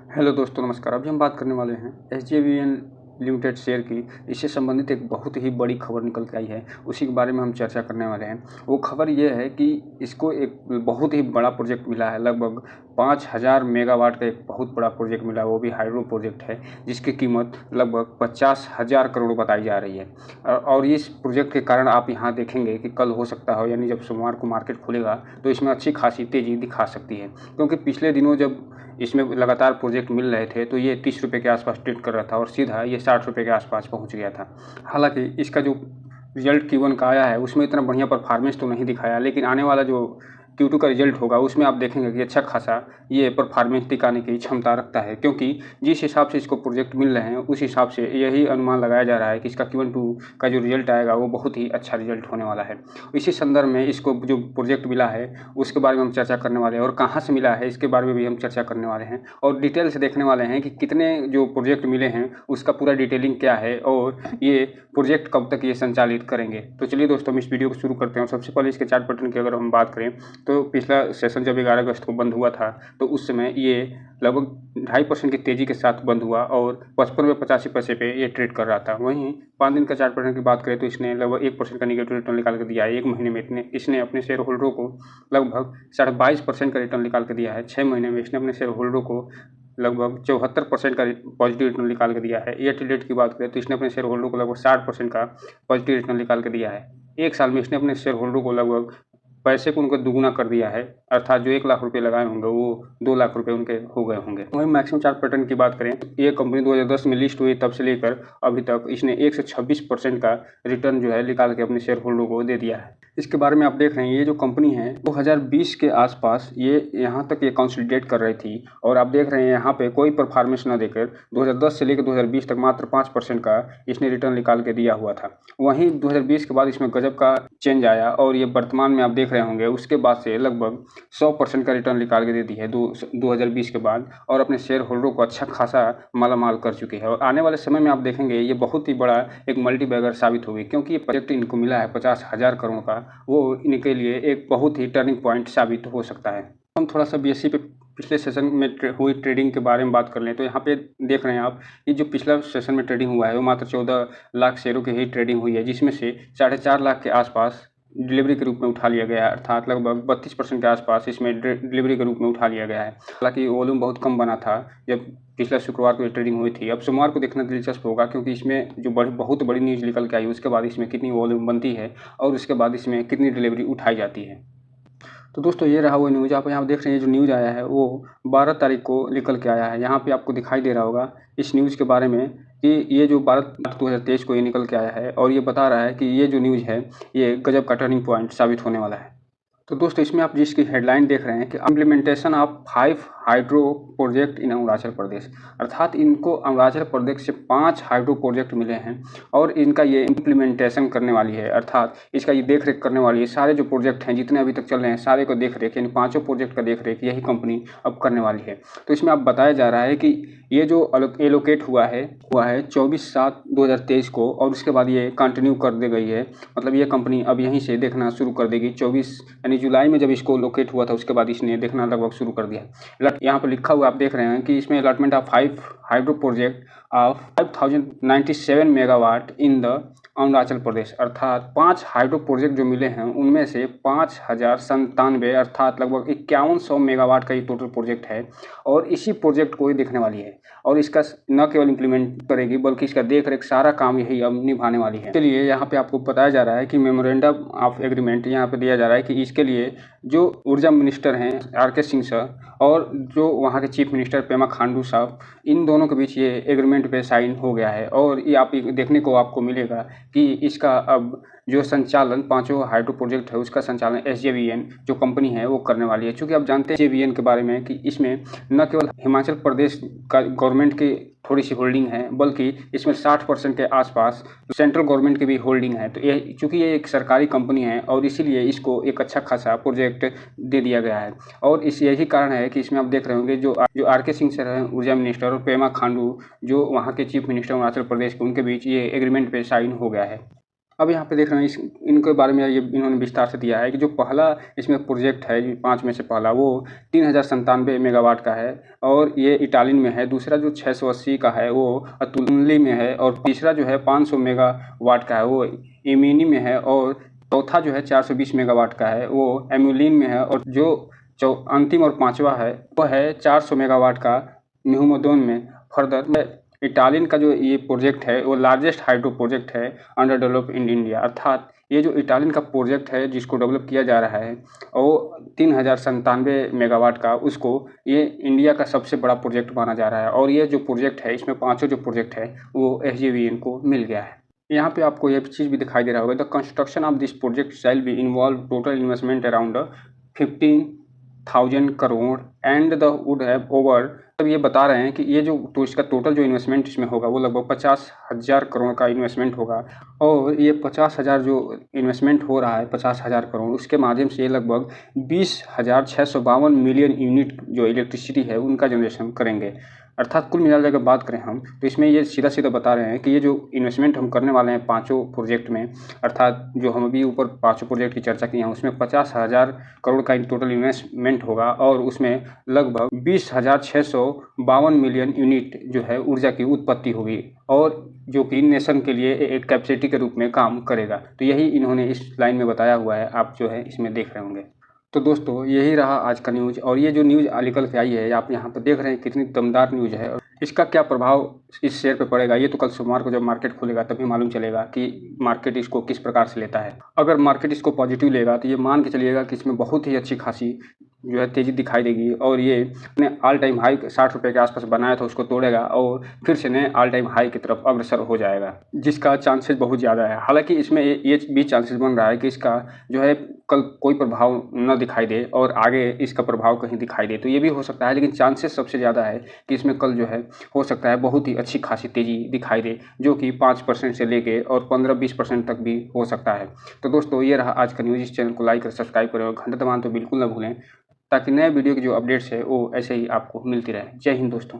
Hello दोस्तों, नमस्कार। अभी हम बात करने वाले हैं SJVN लिमिटेड शेयर की। इससे संबंधित एक बहुत ही बड़ी खबर निकल के आई है, उसी के बारे में हम चर्चा करने वाले हैं। वो खबर ये है कि इसको एक बहुत ही बड़ा प्रोजेक्ट मिला है, लगभग 5000 मेगावाट का एक बहुत बड़ा प्रोजेक्ट मिला है, वो भी हाइड्रो प्रोजेक्ट है, जिसकी कीमत लगभग 50,000 करोड़ बताई जा रही है। और इस प्रोजेक्ट के कारण आप यहाँ देखेंगे कि कल हो सकता हो, यानी जब सोमवार को मार्केट खुलेगा तो इसमें अच्छी खासी तेज़ी दिखा सकती है, क्योंकि पिछले दिनों जब इसमें लगातार प्रोजेक्ट मिल रहे थे तो ये 30 रुपये के आसपास ट्रेड कर रहा था और सीधा ये 60 रुपये के आसपास पहुंच गया था। हालांकि इसका जो रिजल्ट Q1 का आया है उसमें इतना बढ़िया परफॉर्मेंस तो नहीं दिखाया, लेकिन आने वाला जो Q2 का रिजल्ट होगा उसमें आप देखेंगे कि अच्छा खासा ये परफॉर्मेंस दिखाने की क्षमता रखता है, क्योंकि जिस हिसाब से इसको प्रोजेक्ट मिल रहे हैं उस हिसाब से यही अनुमान लगाया जा रहा है कि इसका Q1 का जो रिजल्ट आएगा वो बहुत ही अच्छा रिजल्ट होने वाला है। इसी संदर्भ में इसको जो प्रोजेक्ट मिला है उसके बारे में हम चर्चा करने वाले हैं, और कहाँ से मिला है इसके बारे में भी हम चर्चा करने वाले हैं, और डिटेल से देखने वाले हैं कि कितने जो प्रोजेक्ट मिले हैं उसका पूरा डिटेलिंग क्या है और ये प्रोजेक्ट कब तक ये संचालित करेंगे। तो चलिए दोस्तों, हम इस वीडियो को शुरू करते हैं। सबसे पहले इसके चार्ट पैटर्न की अगर हम बात करें तो पिछला सेशन जब 11 अगस्त को बंद हुआ था तो उस समय ये लगभग 2.5% की तेज़ी के साथ बंद हुआ और 55 पैसे पे ये ट्रेड कर रहा था। वहीं 5 दिन का चार्ट पैटर्न की बात करें तो इसने लगभग 1% का निगेटिव रिटर्न निकाल कर दिया है। 1 महीने में इसने अपने शेयर होल्डरों को लगभग 22.5% का रिटर्न निकाल कर दिया है। 6 महीने में इसने अपने शेयर होल्डरों को लगभग 74% का पॉजिटिव रिटर्न निकाल कर दिया है। ईयर टू डेट की बात करें तो इसने अपने शेयर होल्डरों को लगभग 60% का पॉजिटिव रिटर्न निकाल कर दिया है। एक साल में इसने अपने शेयर होल्डरों को लगभग पैसे को उनको दुगुना कर दिया है, अर्थात जो 1 लाख रुपये लगाए होंगे वो 2 लाख रुपये उनके हो गए होंगे। वहीं मैक्सिमम चार्ट पैटर्न की बात करें, ये कंपनी 2010 में लिस्ट हुई तब से लेकर अभी तक इसने 126% का रिटर्न जो है निकाल के अपने शेयर होल्डरों को दे दिया है। इसके बारे में आप देख रहे हैं, ये जो कंपनी है 2020 के आसपास ये यहाँ तक ये कंसोलिडेट कर रही थी, और आप देख रहे हैं यहाँ पे कोई परफॉर्मेंस ना देकर 2010 से लेकर 2020 तक मात्र 5% का इसने रिटर्न निकाल के दिया हुआ था। वहीं 2020 के बाद इसमें गजब का चेंज आया और ये वर्तमान में आप देख रहे होंगे उसके बाद से लगभग 100% का रिटर्न निकाल के दे दी है 2020 के बाद, और अपने शेयर होल्डरों को अच्छा खासा मालामाल कर चुकी है। और आने वाले समय में आप देखेंगे ये बहुत ही बड़ा एक मल्टी बैगर साबित होगी, क्योंकि ये प्रोजेक्ट इनको मिला है 50,000 करोड़ का, वो इनके लिए एक बहुत ही टर्निंग पॉइंट साबित हो सकता है। हम थोड़ा सा BSE पे पिछले सेशन में हुई ट्रेडिंग के बारे में बात कर लें तो यहाँ पे देख रहे हैं आप, ये जो पिछला सेशन में ट्रेडिंग हुआ है वो मात्र 14 लाख शेयरों की ही ट्रेडिंग हुई है, जिसमें से 4.5 लाख के आसपास डिलीवरी के रूप में उठा लिया गया है, अर्थात लगभग 32% के आसपास इसमें डिलीवरी के रूप में उठा लिया गया है। हालांकि वॉल्यूम बहुत कम बना था जब पिछला शुक्रवार को ट्रेडिंग हुई थी। अब सोमवार को देखना दिलचस्प होगा, क्योंकि इसमें जो बहुत बड़ी न्यूज़ निकल के आई उसके बाद इसमें कितनी वॉल्यूम बनती है और उसके बाद इसमें कितनी डिलीवरी उठाई जाती है। तो दोस्तों, ये रहा वो न्यूज़। आप यहाँ देख रहे हैं जो न्यूज़ आया है वो 12 तारीख को निकल के आया है। यहाँ पे आपको दिखाई दे रहा होगा इस न्यूज़ के बारे में कि ये जो 12/2023 को ये निकल के आया है, और ये बता रहा है कि ये जो न्यूज़ है ये गजब का टर्निंग पॉइंट साबित होने वाला है। तो दोस्तों, इसमें आप जिसकी हेडलाइन देख रहे हैं कि implementation of 5 hydro project in Arunachal Pradesh, अर्थात इनको अरुणाचल प्रदेश से 5 हाइड्रो प्रोजेक्ट मिले हैं और इनका ये इम्प्लीमेंटेशन करने वाली है, अर्थात इसका ये देख रेख करने वाली है। सारे जो प्रोजेक्ट हैं जितने अभी तक चल रहे हैं सारे को देख रेख, यानी 5 प्रोजेक्ट का देख रेख यही कंपनी अब करने वाली है। तो इसमें अब बताया जा रहा है कि ये जो एलोकेट हुआ है 24/7/2023 को, और उसके बाद ये कंटिन्यू कर दी गई है। मतलब ये कंपनी अब यहीं से देखना शुरू कर देगी। 24 यानी जुलाई में जब इसको लोकेट हुआ था उसके बाद इसने देखना लगभग शुरू कर दिया। यहाँ पर लिखा हुआ आप देख रहे हैं कि इसमें allotment of 5 hydro project of 5097 megawatt in the Arunachal Pradesh, अर्थात 5 हाइड्रो प्रोजेक्ट जो मिले हैं उनमें से 5097 अर्थात लगभग 5100 मेगावाट का ये टोटल प्रोजेक्ट है, और इसी प्रोजेक्ट को ही देखने वाली है। और इसका न केवल इम्प्लीमेंट करेगी बल्कि इसका देख रेख सारा काम यही अब निभाने वाली है। इसलिए यहाँ पे आपको बताया जा रहा है कि मेमोरेंडम ऑफ एग्रीमेंट यहाँ पे दिया जा रहा है कि इसके लिए जो ऊर्जा मिनिस्टर हैं RK सिंह सर और जो वहाँ के चीफ मिनिस्टर पेमा खांडू साहब, इन दोनों के बीच ये एग्रीमेंट पे साइन हो गया है। और ये आप देखने को आपको मिलेगा कि इसका अब जो संचालन 5 हाइड्रो प्रोजेक्ट है उसका संचालन SJVN जो कंपनी है वो करने वाली है। चूँकि आप जानते हैं SJVN के बारे में कि इसमें न केवल हिमाचल प्रदेश का गवर्नमेंट की थोड़ी सी होल्डिंग है, बल्कि इसमें 60% के आसपास सेंट्रल गवर्नमेंट की भी होल्डिंग है। तो ये चूँकि ये एक सरकारी कंपनी है और इसीलिए इसको एक अच्छा खासा प्रोजेक्ट दे दिया गया है। और इस यही कारण है कि इसमें आप देख रहे होंगे जो RK सिंह सर हैं ऊर्जा मिनिस्टर, और पेमा खांडू जो वहाँ के चीफ मिनिस्टर अरुणाचल प्रदेश के, उनके बीच ये एग्रीमेंट पे साइन हो गया है। अब यहाँ पे देख रहे हैं इनके बारे में ये इन्होंने विस्तार से दिया है कि जो पहला इसमें प्रोजेक्ट है 5 में से पहला वो 3097 मेगावाट का है और ये इटालियन में है। दूसरा जो 680 का है वो अतुल्य में है और तीसरा जो है 500 मेगावाट का है वो इमिनी में है और चौथा जो है 420 मेगावाट का है वो एमुलिन में है और जो अंतिम और पाँचवा है वो है 400 मेगावाट का न्यूमोदोन में। फर्दर इटालियन का जो ये प्रोजेक्ट है वो लार्जेस्ट हाइड्रो प्रोजेक्ट है अंडर डेवलप इन इंडिया, अर्थात ये जो इटालियन का प्रोजेक्ट है जिसको डेवलप किया जा रहा है वो 3097 मेगावाट का, उसको ये इंडिया का सबसे बड़ा प्रोजेक्ट माना जा रहा है। और ये जो प्रोजेक्ट है इसमें पाँचों जो प्रोजेक्ट है वो SJVN को मिल गया है। यहाँ पे आपको यह चीज़ भी दिखाई दे रहा होगा, the construction of this project shall be involve total investment around 15,000 crore and the wood have over. तब ये बता रहे हैं कि ये जो तो इसका टोटल जो इन्वेस्टमेंट इसमें होगा वो लगभग 50,000 करोड़ का इन्वेस्टमेंट होगा और ये 50,000 जो इन्वेस्टमेंट हो रहा है 50,000 करोड़, उसके माध्यम से ये लगभग 20,652 मिलियन यूनिट जो इलेक्ट्रिसिटी है उनका जनरेशन करेंगे। अर्थात कुल मिला कर बात करें हम तो इसमें ये सीधा सीधा बता रहे हैं कि ये जो इन्वेस्टमेंट हम करने वाले हैं पाँचों प्रोजेक्ट में, अर्थात जो हम अभी ऊपर पाँचों प्रोजेक्ट की चर्चा की हैं उसमें 50,000 करोड़ का टोटल इन्वेस्टमेंट होगा और उसमें लगभग 20,652 मिलियन यूनिट जो है ऊर्जा की उत्पत्ति होगी और जो कि नेशन के लिए एक कैपेसिटी के रूप में काम करेगा। तो यही इन्होंने इस लाइन में बताया हुआ है, आप जो है इसमें देख रहे होंगे। तो दोस्तों यही रहा आज का न्यूज़ और ये जो न्यूज़ निकल के आई है आप यहाँ पर देख रहे हैं कितनी दमदार न्यूज़ है। इसका क्या प्रभाव इस शेयर पे पड़ेगा ये तो कल सोमवार को जब मार्केट खुलेगा तभी मालूम चलेगा कि मार्केट इसको किस प्रकार से लेता है। अगर मार्केट इसको पॉजिटिव लेगा तो ये मान के चलिएगा कि इसमें बहुत ही अच्छी खासी जो है तेज़ी दिखाई देगी और ये अपने ऑल टाइम हाई 60 रुपये के आसपास बनाया था उसको तोड़ेगा और फिर से नए ऑल टाइम हाई की तरफ अग्रसर हो जाएगा, जिसका चांसेस बहुत ज़्यादा है। हालांकि इसमें ये भी चांसेस बन रहा है कि इसका जो है कल कोई प्रभाव न दिखाई दे और आगे इसका प्रभाव कहीं दिखाई दे, तो ये भी हो सकता है। लेकिन चांसेस सबसे ज़्यादा है कि इसमें कल जो है हो सकता है बहुत ही अच्छी खासी तेज़ी दिखाई दे, जो कि 5% से लेके और 15-20% तक भी हो सकता है। तो दोस्तों ये रहा आज का न्यूज़। इस चैनल को लाइक और सब्सक्राइब करें और घंटा दबाना तो बिल्कुल ना भूलें ताकि नए वीडियो की जो अपडेट्स है वो ऐसे ही आपको मिलती रहे। जय हिंद दोस्तों।